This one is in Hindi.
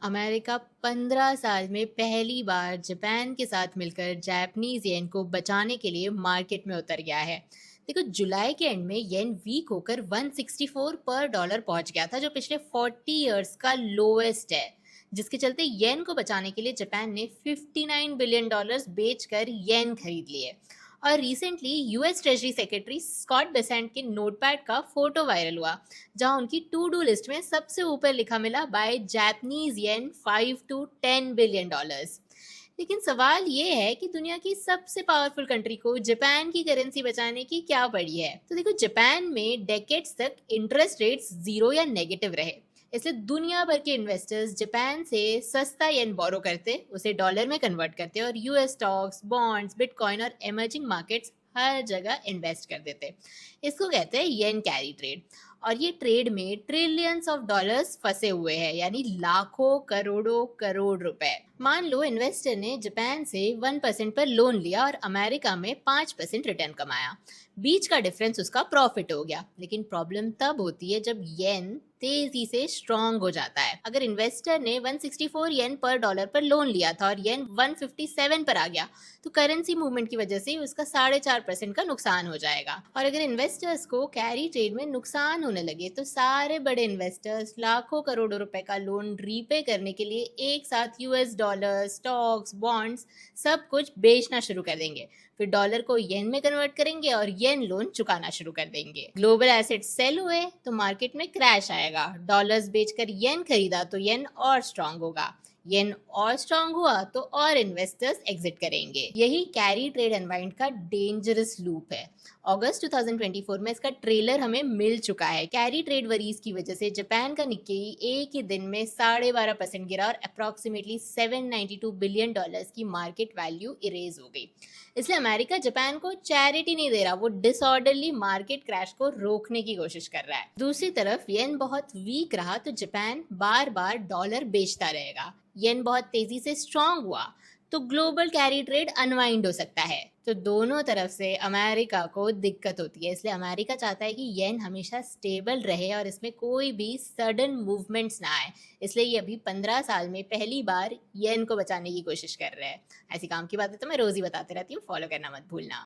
अमेरिका 15 साल में पहली बार जापान के साथ मिलकर जापानीज येन को बचाने के लिए मार्केट में उतर गया है। देखो, जुलाई के एंड में येन वीक होकर 164 पर डॉलर पहुंच गया था, जो पिछले 40 इयर्स का लोएस्ट है। जिसके चलते येन को बचाने के लिए जापान ने 59 बिलियन डॉलर्स बेचकर येन खरीद लिए। और recently US treasury secretary Scott Bessent के नोटपैड का फोटो वायरल हुआ, जहां उनकी टू डू लिस्ट में सबसे ऊपर लिखा मिला buy Japanese yen 5 to 10 billion dollars. लेकिन सवाल ये है कि दुनिया की सबसे पावरफुल कंट्री को जापान की करेंसी बचाने की क्या पड़ी है। तो देखो, जापान में डेकेड्स तक इंटरेस्ट रेट्स जीरो या नेगेटिव रहे, इसलिए दुनिया भर के इन्वेस्टर्स जापान से सस्ता येन बोरो करते, उसे डॉलर में कन्वर्ट करते और यूएस स्टॉक्स, बॉन्ड्स, बिटकॉइन और इमर्जिंग मार्केट्स हर जगह इन्वेस्ट कर देते। इसको कहते हैं येन कैरी ट्रेड। और ये ट्रेड में ट्रिलियंस ऑफ डॉलर्स फंसे हुए हैं, यानी लाखों करोड़ों करोड़ रुपए। मान लो इन्वेस्टर ने जापान से 1% पर लोन लिया और अमेरिका में 5% रिटर्न कमाया। बीच का डिफरेंस उसका प्रॉफिट हो गया। लेकिन प्रॉब्लम तब होती है जब येन तेजी से स्ट्रांग हो जाता है। अगर इन्वेस्टर ने 164 येन पर डॉलर पर लोन लिया था और येन 157 पर आ गया, तो करेंसी मूवमेंट की वजह से उसका 4.5% का नुकसान हो जाएगा। और अगर इन्वेस्टर्स को कैरी ट्रेड में नुकसान होने लगे, तो सारे बड़े इन्वेस्टर्स लाखों करोड़ों रुपए का लोन रीपे करने के लिए एक साथ यूएस डॉलर, स्टॉक्स, बॉन्ड्स सब कुछ बेचना शुरू कर देंगे। फिर डॉलर को येन में कन्वर्ट करेंगे और येन लोन चुकाना शुरू कर देंगे। ग्लोबल एसेट सेल हुए तो मार्केट में क्रैश आएगा। डॉलर्स बेचकर येन खरीदा तो येन और स्ट्रांग होगा। येन और स्ट्रांग हुआ तो और इन्वेस्टर्स एग्जिट करेंगे। यही कैरी ट्रेड अनवाइंड का डेंजरस लूप है। अगस्त 2024 में इसका ट्रेलर हमें मिल चुका है। कैरी ट्रेड वरीज की वजह से जापान का निक्केई एक ही दिन में 12.5% गिरा और अप्रॉक्सीमेटली 792 बिलियन डॉलर्स की मार्केट वैल्यू इरेज हो गई। इसलिए अमेरिका जापान को चैरिटी नहीं दे रहा, वो डिसऑर्डरली मार्केट क्रैश को रोकने की कोशिश कर रहा है। दूसरी तरफ येन बहुत वीक रहा तो जापान बार बार डॉलर बेचता रहेगा। येन बहुत तेजी से स्ट्रांग हुआ तो ग्लोबल कैरी ट्रेड अनवाइंड हो सकता है। तो दोनों तरफ से अमेरिका को दिक्कत होती है। इसलिए अमेरिका चाहता है कि येन हमेशा स्टेबल रहे और इसमें कोई भी सडन मूवमेंट्स ना आए। इसलिए ये अभी 15 साल में पहली बार येन को बचाने की कोशिश कर रहे हैं। ऐसी काम की बातें तो मैं रोज ही बताते रहती हूँ, फॉलो करना मत भूलना।